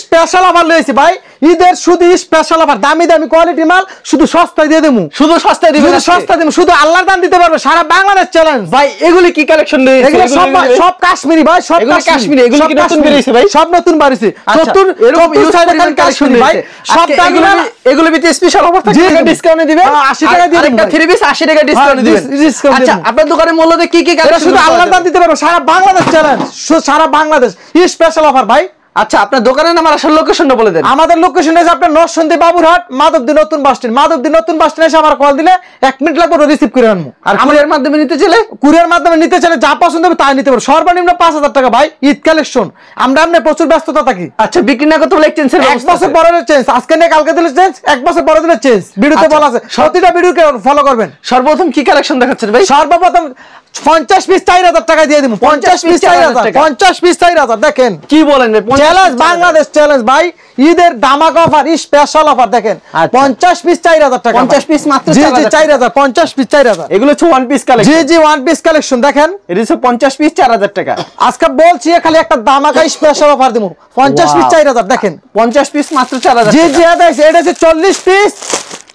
Special offer লইছি ভাই, ঈদের শুধু স্পেশাল অফার, দামি দামি কোয়ালিটি মাল শুধু সস্তায় দিয়ে দেবো, শুধু সস্তায় দিবেন, সস্তা দেবো, শুধু আল্লাহর দান দিতে পারবে, সারা বাংলাদেশ চ্যালেঞ্জ ভাই। এগুলি কি কালেকশন রয়েছে? এগুলো সব কাশ্মীরি ভাই, সব কাশ্মীরি। এগুলো কি নতুন বেরিয়েছে ভাই? সব নতুন বেরিয়েছে, নতুন এরকম ইউজ কালেকশন ভাই। সব দামগুলো এগুলো ভিতরে স্পেশাল অফার থাকবে, ডিসকাউন্টে দিবেন 80 টাকা দিয়ে দিবেন, একটা 3 পিস 80 টাকা ডিসকাউন্টে দিবেন। আচ্ছা, আপনার দোকানের মূল্যতে কি কি কালেকশন? শুধু আল্লাহর দান দিতে পারবে, সারা বাংলাদেশ চ্যালেঞ্জ, সারা বাংলাদেশ স্পেশাল অফার ভাই। আচ্ছা, আপনার দোকানের নাম আর আসল লোকেশনটা বলে দেন। আমাদের লোকেশন আছে আপনার নরসিংদী বাবুরহাট, মাধবদী নতুন বাস স্ট্যান্ড। মাধবদী নতুন বাস স্ট্যান্ডে এসে আমার কল দিলে 1 মিনিট লাগবে, রিসিভ করে আনবো। আর কুরিয়ার মাধ্যমে নিতে চাইলে? কুরিয়ার মাধ্যমে নিতে চাইলে যা পছন্দ হবে তাই নিতে পারবো, সর্বনিম্ন 5000 টাকা ভাই। ঈদ কালেকশন, আমরা প্রচুর ব্যস্ততা থাকি। আচ্ছা, বিক্রি না করতে হলে এক্সচেঞ্জের ব্যবস্থা 1 বছর পরে চেঞ্জ, আজকে নিয়ে কালকে দিলে চেঞ্জ, 1 বছর পরে দিলে চেঞ্জ। ভিডিওতে বলা আছে, প্রতিটা ভিডিওকে ফলো করবেন। সর্বপ্রথম কি কালেকশন দেখাচ্ছেন ভাই? সর্বপ্রথম 50 পিস 4000 টাকা দিয়ে দিব। 50 পিস 4000, 50 পিস 4000। দেখেন কি বলেন ভাই, চ্যালেঞ্জ, বাংলাদেশ চ্যালেঞ্জ ভাই। ঈদের দামাক অফার, স্পেশাল অফার। দেখেন 50 পিস 4000 টাকা, 50 পিস মাত্র 4000, 50 পিস 4000। এগুলো হচ্ছে ওয়ান পিস কালেকশন। জি জি, ওয়ান পিস কালেকশন। দেখেন এটা হচ্ছে 50 পিস 4000 টাকা। আজকে বলছি খালি একটা দামাকা স্পেশাল অফার দেব, 50 পিস 4000। দেখেন 50 পিস মাত্র 4000। জি জি, এটা হচ্ছে 40 পিস,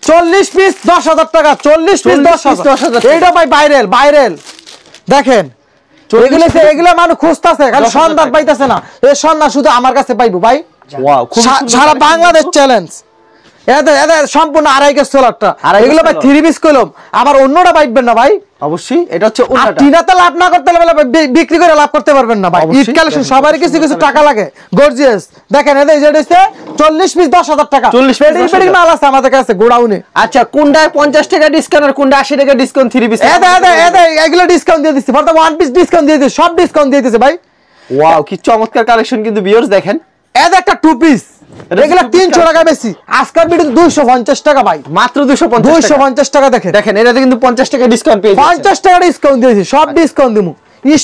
40 পিস 10000 টাকা, 40 পিস 10000। এইটা ভাই ভাইরাল। দেখেন এগুলো মানুষ খুঁজতেছে, খালি সন্ধান পাইতেছে না। এই সন্ধান শুধু আমার কাছে পাইবো ভাই। ওয়াও, সারা বাংলাদেশ চ্যালেঞ্জ। এদের সম্পূর্ণ 2.5 গজ সোলারটা। এগুলো ভাই 3 পিস কলম, আবার অন্যটা পাইবেন না ভাই। অবশ্যই এটা হচ্ছে ওনাটা। টিনাতে লাভ না করতে হলে বিক্রি করে লাভ করতে পারবেন না ভাই। ঈদ কালেকশন সবারই কিছু কিছু টাকা লাগে, গর্জিয়াস। দেখেন এদের যেটা হচ্ছে 40 পিস 10000 টাকা। 40 পিস মাল আছে আমাদের কাছে গোডাউনে। আচ্ছা, কোনটায় 50 টাকা ডিসকাউন্ট আর কোনটা 80 টাকা ডিসকাউন্ট? 3 পিস এগুলো ডিসকাউন্ট দিয়ে দিচ্ছি, বর্তমানে ওয়ান পিস ডিসকাউন্ট দিয়ে দিচ্ছি, সব ডিসকাউন্ট দিয়ে দিচ্ছে ভাই। ওয়াও, কি চমৎকার কালেকশন কিন্তু ভিউয়ার্স। দেখেন একটা 2 পিস, এগুলো 300 টাকা বেশি, আজকের ভিডিও 250 টাকা ভাই, মাত্র 250 টাকা। দেখেন দেখেন এটাতে কিন্তু 50 টাকা ডিসকাউন্ট পেয়ে যাচ্ছেন। 50 টাকা ডিসকাউন্ট দিয়েছি, সব ডিসকাউন্ট দিমু,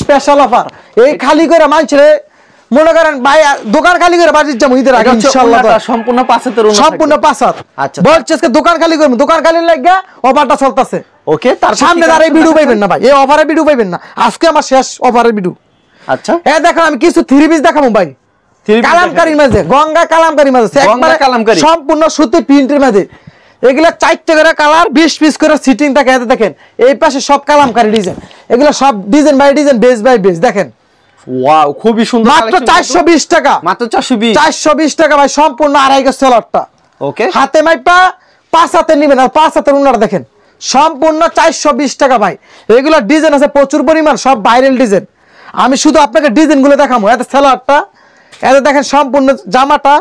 স্পেশাল অফার। এই খালি করে মানছে মনে করেন ভাই, দোকান খালি করে বাড়ি যাবো ঈদের আগে ইনশাআল্লাহ। সম্পূর্ণ 5 সম্পূর্ণ 5। আচ্ছা, বলছে আজকে দোকান খালি করব, দোকান খালি লাগা অফারটা চলতেছে। ওকে, তার সামনে আর এই ভিডিও পাইবেন না ভাই, এই অফারে ভিডিও পাইবেন না, আজকে আমার শেষ অফারের ভিডিও। আচ্ছা, দেখো আমি কিছু 3 পিস দেখাবো ভাই, কালামকারীর মাঝে, গঙ্গা কালামকারীর মাঝে, একবারে সম্পূর্ণ সুতি প্রিন্টের মাঝে। এগুলা 4টা করে কালার, 20 পিস করে সিটিং থাকে। দেখেন এই পাশে সব কালামকারী ডিজাইন, এগুলা সব design by design, base by base. দেখেন ওয়াও, খুবই সুন্দর। মাত্র 420 টাকা, মাত্র 420 টাকা ভাই, সম্পূর্ণ 2.5 গজ সেলারটা। ওকে, হাতে মাইপা 5 হাতে নেবেন, আর 5 হাতের উনার দেখেন সম্পূর্ণ 420 টাকা ভাই। এগুলা ডিজাইন আছে প্রচুর পরিমাণ, সব ভাইরাল ডিজাইন। আমি শুধু আপনাকে ডিজাইন গুলো দেখাবো। এত সেলারটা, এত দেখেন সম্পূর্ণ জামাটা,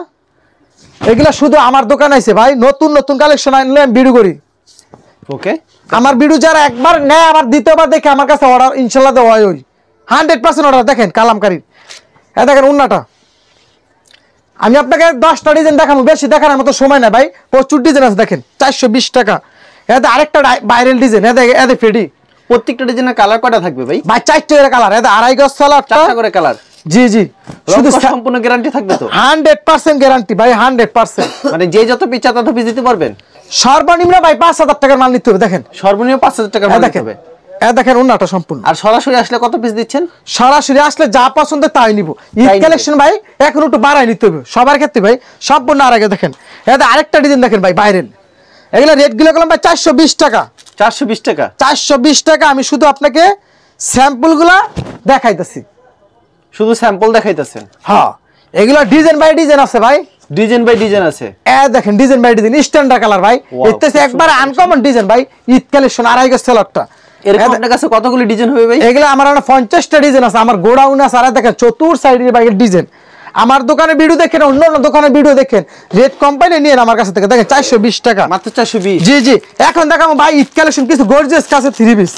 এগুলা শুধু আমার দোকানে আছে ভাই। নতুন নতুন কালেকশন আনলে আমি ভিডিও করি। ওকে, আমার ভিডিও যারা একবার নেয়, আবার দ্বিতীয়বার দেখে আমার কাছে অর্ডার ইনশাল্লাহ দেওয়া হয়, 100% অর্ডার। দেখেন কালামকারী, দেখেন উন্নাটা। আমি আপনাকে 10টা ডিজাইন দেখাবো, বেশি দেখানোর মতো সময় না ভাই, প্রচুর ডিজাইন আছে। দেখেন 420 টাকা। এতে আরেকটা ভাইরাল ডিজাইন, এতে ফেডি। প্রত্যেকটা ডিজাইনের কালার কয়টা থাকবে ভাই? 4টা করে কালার, এতে 2.5 গজ সেলার, 4টা করে কালার। জি জি, শুধু সম্পূর্ণ গ্যারান্টি থাকবে তো? 100% গ্যারান্টি ভাই, 100%। মানে যে যত পিস তত পিস দিতে পারবেন? সর্বনিম্ন ভাই 5000 টাকার মাল নিতে হবে। দেখেন সর্বনিম্ন 5000 টাকার মাল নিতে হবে। দেখেন উন্নাটা সম্পূর্ণ। আর সরাসরি আসলে কত পিস দিচ্ছেন? সরাসরি আসলে যা পছন্দ তাই নিব। ঈদ কালেকশন ভাই এখন একটু বাড়াই নিতে হবে সবার ক্ষেত্রে ভাই, সম্পূর্ণ। আর আগে দেখেন এটা আরেকটা ডিজাইন দেখেন ভাই, ভাইরাল। এগুলা রেট গুলো করলাম ভাই 420 টাকা। 420 টাকা, 420 টাকা। আমি শুধু আপনাকে স্যাম্পল গুলা দেখাইতেছি, শুধু স্যাম্পল দেখাইতেছেন। হ্যাঁ, এগুলা ডিজাইন বাই ডিজাইন আছে ভাই, ডিজাইন বাই ডিজাইন আছে। দেখেন design by design, standard colour ভাই। এতে একবার আনকমন ডিজাইন ভাই, ঈদ কালেকশন 2.5 গজ সেলারটা। এরকম আপনার কাছে কতগুলো ডিজাইন হবে ভাই? এগুলা আমার 50টা ডিজাইন আছে, আমার গোডাউন আছে। আর দেখেন চতুর সাইডের বাইরের ডিজাইন। আমার দোকানের ভিডিও দেখেন, অন্য অন্য দোকানের ভিডিও দেখেন, রেট কোম্পানি নিয়ে আমার কাছে থেকে। দেখেন 420 টাকা, মাত্র 420। জি জি। এখন দেখাবো ভাই ঈদ কালেকশন কিছু গর্জিয়াস কাছে 3 পিস।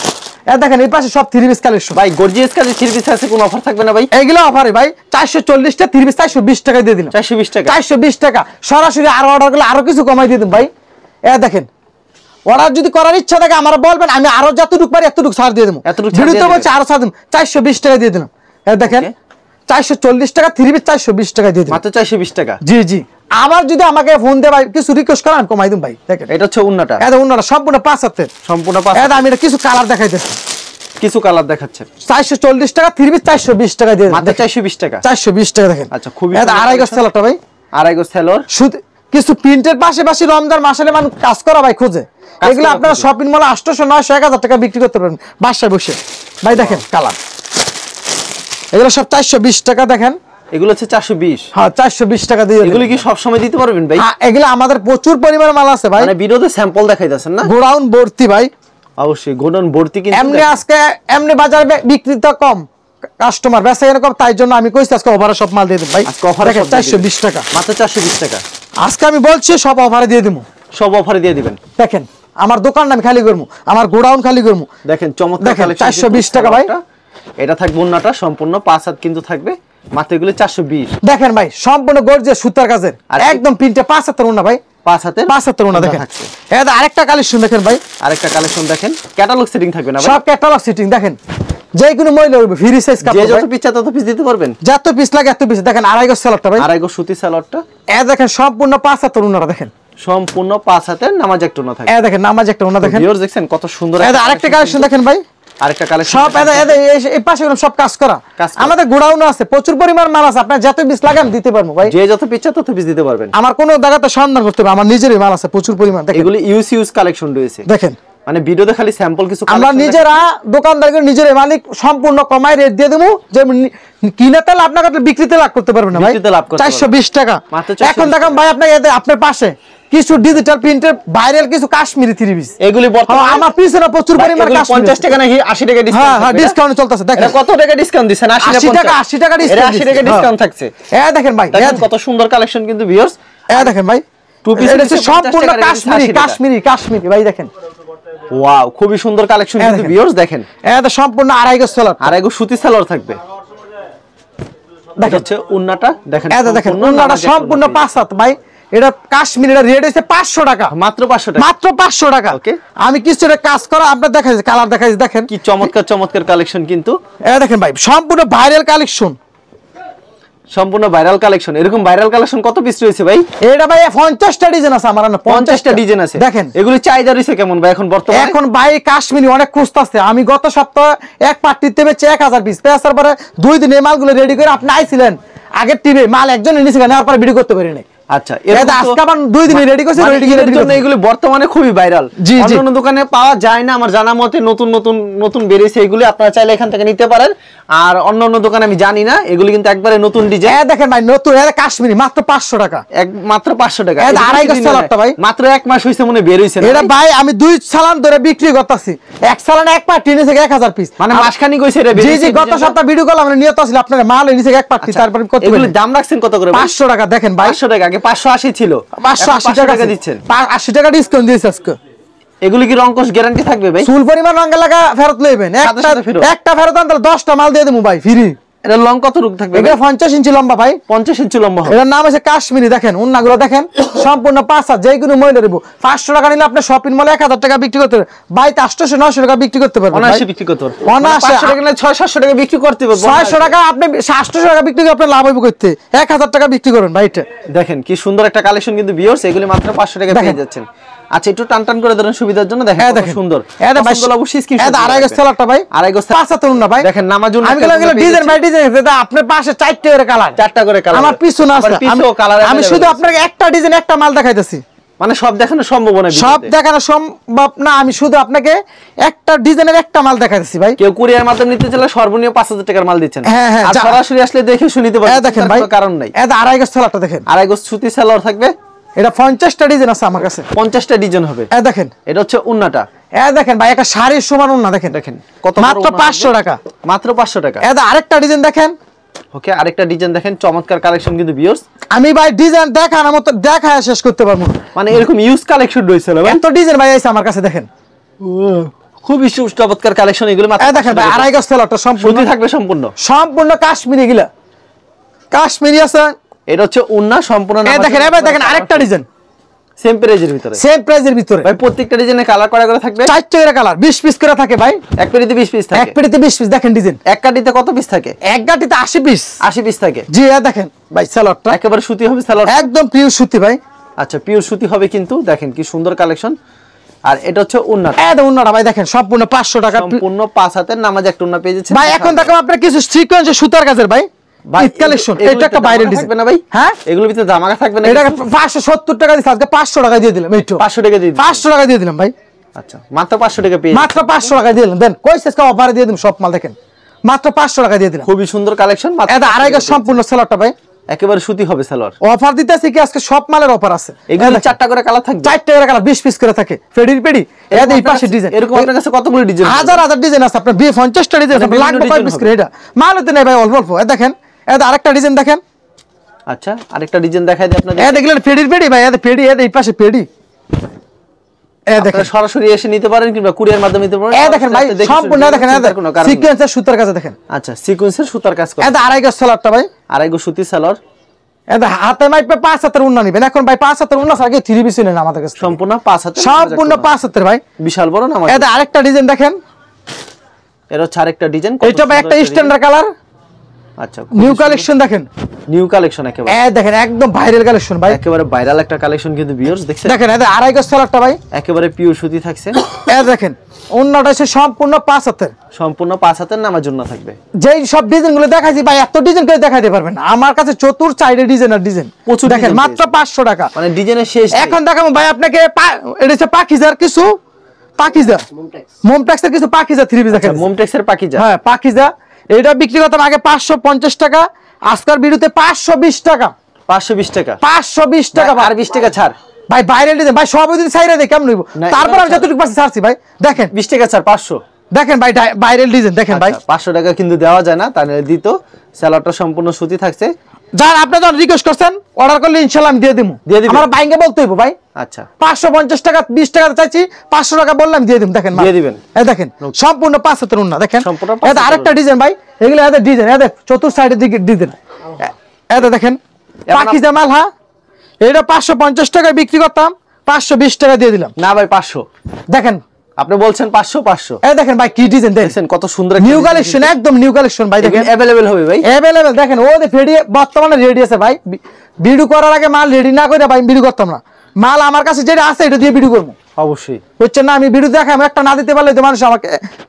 দেখেন এই পাশে সব 3 পিস কালেকশন ভাই। গর্জিয়াস কাছে 3 পিস আছে, কোন অফার থাকবে না ভাই? এগুলো অফারে ভাই 440টা 3 পিস 420 টাকা দিয়ে দিলাম। 420 টাকা, 420 টাকা। সরাসরি আরো অর্ডার করলে আরো কিছু কমাই দিয়ে দিন ভাই। দেখেন অর্ডার যদি করার ইচ্ছা থাকে আমার বলবেন, আমি আরো যতটুকু পারি এতটুকু ছাড় দিয়ে দেবো। ভিডিওতে বলছি আরো ছাড় দিন, 420 টাকা দিয়ে দিলাম। দেখেন 440 টাকা 3 পিস 420 টাকা দিয়ে দিন, মাত্র 420 টাকা। জি জি। আবার যদি আমাকে ফোন দে ভাই কিছু রিকোয়েস্ট করেন, কমাই দিন ভাই। দেখেন এটা হচ্ছে উন্নাটা, উন্নাটা সম্পূর্ণ 5 হাতের, সম্পূর্ণ 5। আমি এটা কিছু কালার দেখাইতেছি, কিছু কালার দেখাচ্ছেন। 440 টাকা 3 পিস 420 টাকা দিয়ে দিন, মাত্র 420 টাকা, 420 টাকা। দেখেন আচ্ছা, খুবই 2.5 গজ সেলারটা ভাই, আড়াই গজ সেলর শুধু কিছু প্রিন্টের পাশাপাশি রমজান মাসে মানুষ কাজ করা ভাই খোঁজে, এগুলো আপনারা শপিং মলে 800 900 1000 টাকা বিক্রি করতে পারবেন বাসায় বসে ভাই। দেখেন কালার, এগুলো সব 420 টাকা। দেখেন এগুলো হচ্ছে 420। হ্যাঁ 420 টাকা দিয়ে। এগুলো কি সব সময় দিতে পারবেন ভাই? হ্যাঁ এগুলো আমাদের প্রচুর পরিমাণ মাল আছে ভাই, মানে ভিডিওতে স্যাম্পল দেখাইতাছেন না? গোডাউন ভর্তি ভাই, অবশ্যই গোডাউন ভর্তি। কিন্তু এমনি আজকে এমনি বাজারে বিক্রি তো কম, কাস্টমার বেচা কেনা কম, তাই জন্য আমি কইছি আজকে অফারে সব মাল দিয়ে দেব ভাই। আজকে অফারে 420 টাকা, মাত্র 420 টাকা। আজকে আমি বলছি সব অফারে দিয়ে দেবো, সব অফারে দিয়ে দিবেন। দেখেন আমার দোকান আমি খালি করবো, আমার গোডাউন খালি করবো। দেখেন চমৎকার কালেকশন, 420 টাকা ভাই। এটা থাকবে ওন্নাটা সম্পূর্ণ 5 হাত কিন্তু থাকবে, মাত্র এগুলো 420। দেখেন ভাই সম্পূর্ণ গর্জিয়াস সুতার কাজের, একদম প্রিন্টে 5 হাতের ওন্না ভাই, 5 হাতের ওন্না। দেখেন এটা আরেকটা কালেকশন দেখেন ভাই, আরেকটা কালেকশন দেখেন, ক্যাটালগ সেটিং থাকবে না ভাই? সব ক্যাটালগ সেটিং। দেখেন যে কোনো মহিলা হবে ফ্রি সাইজ কাপড়, যে যত পিস চায় তত পিস দিতে পারবেন, যত পিস লাগে এত পিস। দেখেন আড়াই গজ সেলরটা ভাই, আড়াই গজ সুতি সেলরটা। এ দেখেন সম্পূর্ণ 5 হাতের ওন্নাটা, দেখেন সম্পূর্ণ 5 হাতের নামাজ একটা ওন্না থাকে। এ দেখেন নামাজ একটা ওন্না। দেখেন ভিউয়ার্স দেখছেন কত সুন্দর। এটা আরেকটা কালেকশন দেখেন ভাই, আরেকটা কালেকশন সব এই পাশে সব কাজ করা। আমাদের গোডাউনও আছে, প্রচুর পরিমাণ মাল আছে, আপনার যত পিস লাগে আমি দিতে পারবো ভাই। যে যত পিস চায় তত পিস দিতে পারবেন। আমার কোনো জায়গাতে সন্ধান করতে হবে, আমার নিজেরই মাল আছে প্রচুর পরিমাণ। দেখেন এগুলি ইউজ কালেকশন রয়েছে। দেখেন মানে ভিডিওতে খালি স্যাম্পল কিছু আমরা নিজেরা দোকানদার নিজের মালিক সম্পূর্ণ কমাই রেট দিয়ে দেবো, যে কিনাতে লাভ না করলে বিক্রিতে লাভ করতে পারবেন না ভাই। 420 টাকা। এখন দেখেন ভাই আপনার পাশে কিছু ডিজিটাল প্রিন্টের ভাইরাল কিছু কাশ্মীরি থ্রি পিস, এগুলি বর্তমানে আমার পিছনে প্রচুর পরিমাণ 50 টাকা নাকি 80 টাকা ডিসকাউন্ট। হ্যাঁ ডিসকাউন্ট চলতেছে। দেখেন কত টাকা ডিসকাউন্ট দিবেন? 80 টাকা 80 টাকা ডিসকাউন্ট, 80 টাকা ডিসকাউন্ট থাকছে। দেখেন ভাই কত সুন্দর কালেকশন কিন্তু ভিউয়ার্স। দেখেন ভাই টু পিস সম্পূর্ণ কাশ্মীরি ভাই। দেখেন ওয়াও খুবই সুন্দর কালেকশন কিন্তু ভিউয়ার্স। দেখেন এটা সম্পূর্ণ আড়াই গজ সেলর, আড়াই গজ সুতি সেলর থাকবে। দেখেন হচ্ছে উন্নাটা, দেখেন এটা দেখেন উন্নাটা সম্পূর্ণ 5 হাত ভাই। এটা কাশ্মীরি, এটা রেট হইছে 500 টাকা, মাত্র 500 টাকা, মাত্র 500 টাকা। ওকে আমি কিছুটা কাজ করা আপনাদের দেখাইছি, কালার দেখাইছি। দেখেন কি চমৎকার কালেকশন কিন্তু। এটা দেখেন ভাই সম্পূর্ণ ভাইরাল কালেকশন, সম্পূর্ণ ভাইরাল কালেকশন। এরকম ভাইরাল কালেকশন কত পিস রয়েছে ভাই? এটা ভাই 50টা ডিজাইন আছে আমার, 50টা ডিজাইন আছে। দেখেন এগুলি চাহিদা রয়েছে কেমন ভাই এখন বর্তমানে? এখন ভাই কাশ্মীরি অনেক খুঁজতেছে। আমি গত সপ্তাহে এক পার্টিতে বেচে 1000 পিস পেঁচার পরে 2 দিন এই মালগুলো রেডি করে আপনি আইছিলেন আগের টিভি মাল একজন নিয়েছে, নেওয়ার পরে ভিডিও করতে পারি নাই। আচ্ছা আজকে আবার 2 দিন রেডি করছে, এগুলি বর্তমানে খুবই ভাইরাল, অন্য দোকানে পাওয়া যায় না আমার জানা মতে। নতুন বেরিয়েছে এগুলি, আপনারা চাইলে এখান থেকে নিতে পারেন। আর অন্য দোকানে আমি জানি না, এগুলি কিন্তু একবারে নতুন ডিজাইন। দেখেন ভাই নতুন কাশ্মীরি মাত্র 500 টাকা, মাত্র 500 টাকা। আড়াই গজ সেলরটা ভাই, মাত্র 1 মাস হইছে মনে বের হইছে না এটা ভাই। আমি 2 সালান ধরে বিক্রি করতেছি, এক সালানে এক পার্টি নিচে 1000 পিস, মানে মাসখানি কইছে এটা। জি গত সপ্তাহ ভিডিও করলাম, আমরা নিয়ত ছিল আপনার মাল নিচে এক পার্টি। তারপর কত এগুলি দাম রাখছেন কত করে? 500 টাকা। দেখেন ভাই 500 টাকা, আগে 580 ছিল, 580 টাকা দিচ্ছেন। 80 টাকা ডিসকাউন্ট দিয়েছে আজকে। এগুলি কি রংকশ গ্যারান্টি থাকবে ভাই? ফুল পরিমাণ রঙ লাগা ফেরত লইবেন, একটা ফেরত আনলে 10টা মাল দিয়ে দেবো ভাই ফ্রি। এটা লং কত রূপ থাকবে? এটা 50 ইঞ্চি লম্বা ভাই, 50 ইঞ্চি লম্বা হবে। এটার নাম আছে কাশ্মীরি। দেখেন উন্নাগুলো দেখেন সম্পূর্ণ 5 হাত, যেই কোনো মহিলা দেবো। 500 টাকা নিলে আপনি শপিং মলে 1000 টাকা বিক্রি করতে পারবেন, বাই 800 900 টাকা বিক্রি করতে পারবেন। অনায়াসে বিক্রি করতে পারবেন, 500 টাকা নিলে 600 টাকা বিক্রি করতে পারবেন। 600 টাকা আপনি 800 টাকা বিক্রি করে আপনি লাভ হইব করতে, 1000 টাকা বিক্রি করুন ভাই। দেখেন কি সুন্দর একটা কালেকশন কিন্তু ভিউয়ার্স, এগুলি মাত্র 500 টাকা পেয়ে যাচ্ছেন। আচ্ছা একটু টান করে ধরেন সুবিধার জন্য। দেখেন কত সুন্দর, এটা ভাই অবশ্যই স্ক্রিনশট। এটা আড়াই গজ সেলরটা ভাই, আড়াই গজ 5 হাত না ভাই। দেখেন নামাজুন আমি গেল ডিজাইন বাই ডিজাইন, এটা আপনার পাশে 4টা করে কালার, 4টা করে কালার আমার পিছনে আছে। আমি শুধু আপনাকে একটা ডিজাইন একটা মাল দেখাইতেছি, মানে সব দেখানো সম্ভব না, সব দেখানো সম্ভব না। আমি শুধু আপনাকে একটা ডিজাইনের একটা মাল দেখাইতেছি ভাই। কেউ কুরিয়ার মাধ্যমে নিতে চাইলে সর্বনিম্ন 5000 টাকার মাল দিচ্ছেন। আর সরাসরি আসলে দেখে শুনিতে পারবেন। দেখেন ভাই কারণ নাই। এটা আড়াই গজ সেলরটা দেখেন, আড়াই গজ সুতি সেলর থাকবে। এটা 50টা ডিজাইন আছে আমার কাছে, 50টা ডিজাইন হবে। দেখেন এটা হচ্ছে উন্নাটা। দেখেন ভাই একটা শাড়ির সমান উন্না। দেখেন কত, মাত্র 500 টাকা, মাত্র 500 টাকা। আরেকটা ডিজাইন দেখেন। ওকে আরেকটা ডিজাইন দেখেন, চমৎকার কালেকশন কিন্তু ভিউয়ার্স। আমি ভাই ডিজাইন দেখানোর মতো দেখায় শেষ করতে পারবো না, মানে এরকম ইউজ কালেকশন রয়েছে ভাই, এত ডিজাইন ভাই আছে আমার কাছে। দেখেন খুবই চমৎকার কালেকশন এগুলো। দেখেন ভাই আড়াই গজ সেলরটা সম্পূর্ণ থাকবে, সম্পূর্ণ কাশ্মীরি। এগুলা কাশ্মীরি আছে। এটা হচ্ছে উন্না সম্পূর্ণ। দেখেন এবার দেখেন আরেকটা ডিজাইন সেম প্রাইজের ভিতরে ভাই। প্রত্যেকটা ডিজাইনে কালার করে থাকবে, 4টা করে কালার, 20 পিস করে থাকে ভাই। এক পেটিতে 20 পিস থাকে, এক পেটিতে 20 পিস। দেখেন ডিজাইন এক গাটিতে কত পিস থাকে? এক গাটিতে 80 পিস, 80 পিস থাকে। জি দেখেন ভাই সেলরটা একেবারে সুতি হবে, সেলর একদম পিওর সুতি ভাই। আচ্ছা পিওর সুতি হবে কিন্তু। দেখেন কি সুন্দর কালেকশন। আর এটা হচ্ছে উন্নাটা। উন্নাটা ভাই দেখেন সম্পূর্ণ 500 টাকা, সম্পূর্ণ 5 হাতের নামাজ একটা উন্না পেয়ে যাচ্ছে ভাই। এখন দেখো আপনার কিছু সিকোয়েন্সের সুতার কাজের ভাই, ঈদ কালেকশন, এটা একটা ভাইরাল ডিজাইন থাকবে না ভাই? হ্যাঁ, এগুলোর ভিতরে জামাকা থাকবে না? এটা 570 টাকা দিছি, আজকে 500 টাকা দিয়ে দিলাম। এইটো 500 টাকা দিয়ে দিন। 500 টাকা দিয়ে দিলাম ভাই। আচ্ছা, মাত্র 500 টাকা পেয়ে মাত্র 500 টাকা দিয়ে দিলাম। দেন কইছে আজকে অফারে দিয়ে দিলাম সব মাল, দেখেন মাত্র 500 টাকা দিয়ে দিলাম। খুবই সুন্দর কালেকশন। এটা আড়াই গজ সম্পূর্ণ সেলরটা ভাই, একেবারে সুতি হবে সালোয়ার। অফার দিতেছি কি আজকে সব মালের অফার আছে। এগুলো 4টা করে কালার থাকবে, 4টা করে কালার 20 পিস করে থাকে। ফেডির পেডি এর এই পাশে ডিজাইন, এরকম আপনার কাছে কতগুলো ডিজাইন? হাজার হাজার ডিজাইন আছে। আপনার 50টা ডিজাইন আছে, লাগবে 5 পিস করে। এটা মাল হতে নাই ভাই, অল্প অল্প। এই দেখেন, এটা আরেকটা ডিজাইন দেখেন। আচ্ছা, আরেকটা ডিজাইন দেখাই দিই আপনাদের। এই দেখলেন ফেডির পেডি ভাই, এটা পেডি, এই পাশে পেডি। এই দেখেন সরাসরি এসে নিতে পারেন কিংবা কুরিয়ার মাধ্যমে নিতে পারেন। এই দেখেন ভাই সম্পূর্ণ দেখেন, এই দেখেন সিকোয়েন্সের সুতার কাজ দেখেন। আচ্ছা, সিকোয়েন্সের সুতার কাজ করা। এটা আড়াই গজ সেলরটা ভাই, আড়াই গজ সুতি সালোয়ার। এটা হাতে মাইপে 5 হাতের উন্না নিবেন। এখন ভাই 5 হাতের উন্না আগে 3 পিস নেন আমাদের কাছে, সম্পূর্ণ 5 হাতের, সম্পূর্ণ 5 হাতের ভাই, বিশাল বড় নামাজ। এটা আরেকটা ডিজাইন দেখেন। এর হচ্ছে আরেকটা ডিজাইন। এটা ভাই একটা স্ট্যান্ডার্ড কালার। আচ্ছা, নিউ কালেকশন দেখেন, নিউ কালেকশন একেবারে। এই দেখেন একদম ভাইরাল কালেকশন ভাই, একেবারে ভাইরাল একটা কালেকশন কিন্তু ভিউয়ার্স দেখছেন। দেখেন এটা আড়াই গজ সেলরটা ভাই, একেবারে পিওর সুতি থাকছে। এই দেখেন উন্নাটা এসে সম্পূর্ণ 5 হাতের, সম্পূর্ণ 5 হাতের নামার জন্য থাকবে। যেই সব ডিজাইনগুলো দেখাইছি ভাই, এত ডিজাইন করে দেখাইতে পারবেন না আমার কাছে। চতুর সাইডে ডিজাইন আর ডিজাইন প্রচুর দেখেন, ডিজাইন মাত্র 500 টাকা। মানে ডিজাইনের শেষ নেই। এখন দেখাবো ভাই আপনাকে, এটা হচ্ছে পাকিজার কিছু, পাকিজা মোমটেক্সের কিছু পাকিজা 3 পিস দেখেন। মোমটেক্সের পাকিজা, হ্যাঁ পাকিজা। এটা বিক্রি করতাম আগে 550 টাকা, আজকের ভিডিওতে 520 টাকা। 520 টাকা, 520 টাকা আর 20 টাকা ছাড় ভাই। ভাইরাল ডিজাইন ভাই, সব দিন সাইরা দেই কেমন হইব। তারপর আমি যতটুকু পাচ্ছি ছাড়ছি ভাই। দেখেন 20 টাকা ছাড় 500। দেখেন ভাই ভাইরাল ডিজাইন দেখেন ভাই। 500 টাকা কিন্তু দেওয়া যায় না, তাহলে দিত। সালোয়ারটা সম্পূর্ণ সুতি থাকছে। যার আপনি যখন রিকোয়েস্ট করছেন অর্ডার করলে ইনশাআল্লাহ আমি দিয়ে দেবো। আমার বাইঙ্গে বলতে হইব ভাই। আচ্ছা, 550 টাকা 20 টাকা চাইছি, 500 টাকা বললাম দিয়ে দিম। দেখেন দিয়ে দিবেন। এই দেখেন সম্পূর্ণ 5 হাতের উন্না দেখেন। সম্পূর্ণ এটা আরেকটা ডিজাইন ভাই, এগুলো এদের ডিজাইন, এদের চতুর সাইডের দিকে ডিজাইন। এটা দেখেন পাকিজা মাল। হ্যাঁ, এটা 550 টাকায় বিক্রি করতাম, 520 টাকা দিয়ে দিলাম। না ভাই 500। দেখেন আপনি বলছেন 500। এই দেখেন ভাই কি ডিজাইন দেখেন, কত সুন্দর নিউ কালেকশন, একদম নিউ কালেকশন ভাই। দেখেন अवेलेबल হবে ভাই, अवेलेबल। দেখেন ও ফেডি বর্তমানে রেডি আছে ভাই। ভিডিও করার আগে মাল রেডি না করে ভাই ভিডিও করতাম না। মাল আমার কাছে যেটা আছে এটা দিয়ে ভিডিও করব অবশ্যই। হচ্ছে না, আমি ভিডিও দেখাম, একটা না দিতে পারলে তো মানুষ আমাকে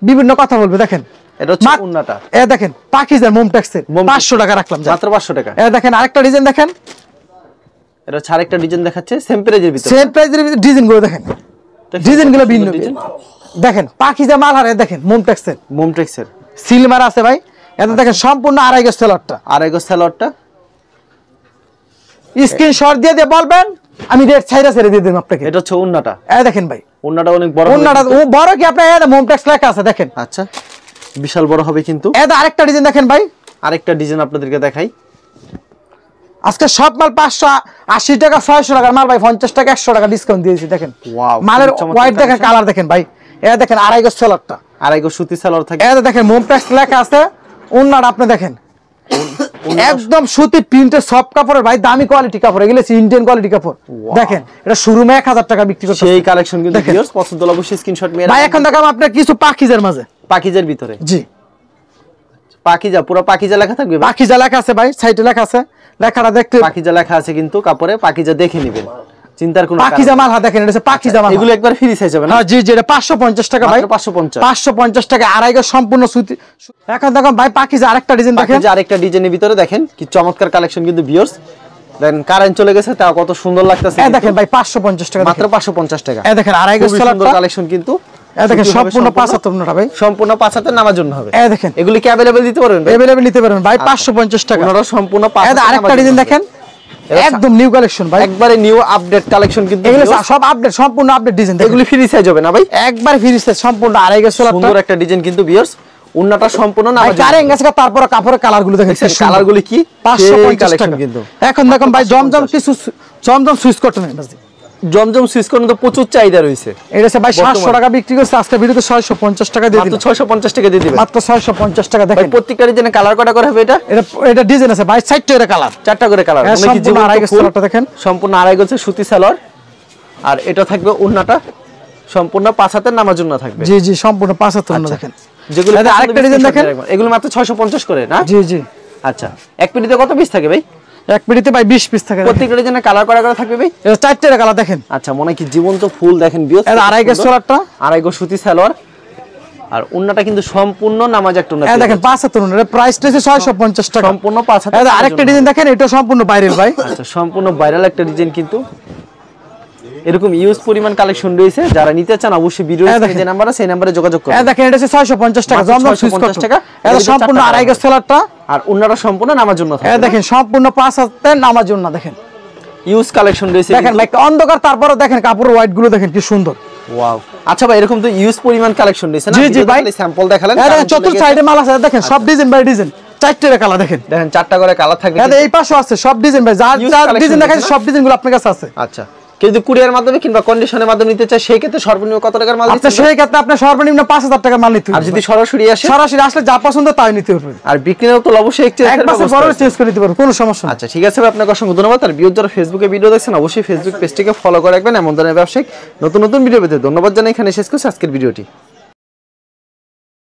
বিভিন্ন কথা বলবে। দেখেন এটা হচ্ছে উন্নাটা। এই দেখেন পাকিজার মোমটেক্সের 500 টাকা রাখলাম মাত্র 500 টাকা। এই দেখেন আরেকটা ডিজাইন দেখেন। এটা হচ্ছে আরেকটা ডিজাইন দেখাচ্ছে সেম প্রাইজের ভিতরে। সেম প্রাইজের ভিতরে ডিজাইনগুলো দেখেন, ডিজাইনগুলো ভিন্ন। দেখেন পাকিজা মাল। আর দেখেন মোমটেক্সের সিলমার আছে ভাই। এটা দেখেন সম্পূর্ণ আড়াই গজ সেলরটা, আড়াই গজ সেলরটা। স্ক্রিনশট দিয়ে দিয়ে বলবেন, আমি রেট ছাইরা ছেড়ে দিয়ে দেব আপনাকে। এটা হচ্ছে উন্নাটা। এই দেখেন ভাই উন্নাটা অনেক বড়। উন্নাটা ও বড় কি আপনার এটা মোমটেক্স লেখা আছে দেখেন। আচ্ছা, বিশাল বড় হবে কিন্তু। এটা আরেকটা ডিজাইন দেখেন ভাই, আরেকটা ডিজাইন আপনাদেরকে দেখাই। আজকে সব মাল 580 টাকা 600 টাকার মাল ভাই 50 টাকা 100 টাকা ডিসকাউন্ট দিয়েছি। দেখেন মালের হোয়াইট দেখেন, কালার দেখেন ভাই। এটা দেখেন আড়াই গজ সেলরটা, আড়াই গজ সুতি সালোয়ার থাকে। এটা দেখেন মোমটেক্স লেখা আছে। উন্নাটা আপনি দেখেন একদম সুতি প্রিন্টের সফট কাপড়ের ভাই, দামি কোয়ালিটি কাপড়। এগুলো ইন্ডিয়ান কোয়ালিটি কাপড়। দেখেন এটা শুরুমে 1000 টাকা বিক্রি করতে। সেই কালেকশন কিন্তু ভিউয়ার্স পছন্দ হলে অবশ্যই স্ক্রিনশট মেরে ভাই। এখন দেখাম আপনার কিছু পাকিজার মাঝে, পাকিজার ভিতরে। জি পাকিজা, পুরো পাকিজা লেখা থাকবে। পাকিজা লেখা আছে ভাই, সাইডে লেখা আছে, লেখাটা দেখতে পাকিজা লেখা আছে কিন্তু কাপড়ে। পাকিজা দেখে নেবেন, চিন্তার কোনো পাকিজা মাল। হ্যাঁ দেখেন এটা পাকিজা মাল। এগুলো একবার ফ্রি সাইজ হবে না? হ্যাঁ জি জি, এটা 550 টাকা ভাই। 550 টাকা আড়াই গজ সম্পূর্ণ সুতি। এখন দেখুন ভাই পাকিজা আরেকটা ডিজাইন দেখেন। পাকিজা আরেকটা ডিজাইনের ভিতরে দেখেন কি চমৎকার কালেকশন কিন্তু ভিউয়ার্স। দেখেন কারেন্ট চলে গেছে, তাও কত সুন্দর লাগতেছে। এই দেখেন ভাই 550 টাকা, মাত্র 550 টাকা। এই দেখেন আড়াই গজ সুন্দর কালেকশন কিন্তু। এই দেখেন সম্পূর্ণ 5 হাতের উন্নাটা ভাই, সম্পূর্ণ 5 হাতের নামার জন্য হবে। এই দেখেন এগুলি কি अवेलेबल দিতে পারবেন? अवेलेबल নিতে পারবেন ভাই 550 টাকা। ওনারা সম্পূর্ণ 5 হাতের। আরেকটা ডিজাইন দেখেন, একদম নিউ কালেকশন ভাই, একবারে নিউ আপডেট কালেকশন কিন্তু। এগুলো সব আপডেট, সম্পূর্ণ আপডেট ডিজাইন। এগুলি ফ্রি সাইজ হবে না ভাই? একবার ফ্রি সাইজ সম্পূর্ণ আড়াই গজ সেলরটা। সুন্দর একটা ডিজাইন কিন্তু ভিউয়ার্স। উন্নাটা সম্পূর্ণ নামার জন্য। কারেন্ট গেছে, তারপর কাপড়ের কালারগুলো দেখেন, কালারগুলো কি 550 টাকা কিন্তু। এখন দেখুন ভাই জমজম কিছু জমজম সুইচ কটন। জমজম সুইচ কটন তো প্রচুর চাহিদা রয়েছে। এটা ভাই 700 টাকা বিক্রি করছে, আজকে ভিডিওতে 650 টাকা দিয়ে দিলাম। মাত্র 650 টাকা দিয়ে দিবেন। মাত্র 650 টাকা। দেখেন প্রত্যেকটা ডিজাইনে কালার কয়টা করে হবে? এটা ডিজাইন আছে ভাই 4টা করে কালার, 4টা করে কালার। মানে কি জীবন আড়াই গজ সেলরটা দেখেন, সম্পূর্ণ আড়াই গজের সুতি সালোয়ার। আর এটা থাকবে উন্নাটা সম্পূর্ণ 5 হাতের নামার জন্য থাকবে। জি জি, সম্পূর্ণ 5 হাতের উন্না দেখেন। যেগুলো আরেকটা ডিজাইন দেখেন, এগুলো মাত্র 650 করে না? জি জি। আচ্ছা, এক পিটিতে কত পিস থাকে ভাই? এক পিটিতে ভাই 20 পিস থাকে। প্রত্যেকটা ডিজাইনে কালার কয়টা করে থাকবে ভাই? এটা 4টা কালার দেখেন। আচ্ছা, মনে কি জীবন্ত ফুল দেখেন ভিউয়ার্স। এটা আড়াই গজ সেলরটা, আড়াই গজ সুতি সালোয়ার। আর ওন্নাটা কিন্তু সম্পূর্ণ নামাজ একটা ওন্না। এই দেখেন 5 হাতের ওন্না, এর প্রাইসটা হচ্ছে 650 টাকা সম্পূর্ণ 5 হাতের। এই আরেকটা ডিজাইন দেখেন, এটা সম্পূর্ণ ভাইরাল ভাই। আচ্ছা সম্পূর্ণ ভাইরাল একটা ডিজাইন কিন্তু। এরকম ইউজ পরিমাণ কালেকশন রয়েছে, যারা নিতে চান অবশ্যই ভিডিওর যে নাম্বার আছে সেই নম্বরে যোগাযোগ করুন। এই দেখেন এটা হচ্ছে 650 টাকা জমজম সুইচ টাকা। এটা সম্পূর্ণ আড়াই গজ সেলারটা, আর ওন্নাটা সম্পূর্ণ নামাজ জন্য থাকে। এই দেখেন সম্পূর্ণ 5 হাতের নামাজ জন্য। দেখেন ইউজ কালেকশন রয়েছে, দেখেন ভাই একটা অন্ধকার, তারপরে দেখেন কাপড়ের হোয়াইট গুলো দেখেন কি সুন্দর। ওয়াও। আচ্ছা ভাই এরকম তো ইউজ পরিমাণ কালেকশন রয়েছে না? জি ভাই স্যাম্পল দেখালেন। এই দেখেন চতুর্থ সাইডে মাল আছে, দেখেন সব ডিজাইন বাই ডিজাইন, চারটে কালার দেখেন। দেখেন 4টা করে কালার থাকবে। এই পাশেও আছে সব ডিজাইন ভাই, যার ডিজাইন দেখাচ্ছি সব ডিজাইনগুলো আপনার কাছে আছে। আচ্ছা কেউ যদি কুরিয়ার মাধ্যমে কিংবা কন্ডিশনের মাধ্যমে নিতে চায় সেই ক্ষেত্রে সর্বনিম্ন কত টাকার মাল দিচ্ছেন? সেই ক্ষেত্রে আপনি সর্বনিম্ন 5000 টাকার মাল নিতে হবে। আর যদি সরাসরি আসলে যা পছন্দ তাই নিতে পারবেন। আর বিক্রিও তো অবশ্যই এক মাসের বড় চেঞ্জ করে নিতে পারবেন, কোনো সমস্যা না। আচ্ছা ঠিক আছে ভাই, আপনাকে অসংখ্য ধন্যবাদ। আর ভিউয়ার যারা ফেসবুকে ভিডিও দেখছেন অবশ্যই ফেসবুক পেজটিকে ফলো করে রাখবেন এমন ধরনের ব্যবসায়িক নতুন নতুন ভিডিও পেতে। ধন্যবাদ জানাই, এখানে শেষ করছি আজকের ভিডিওটি।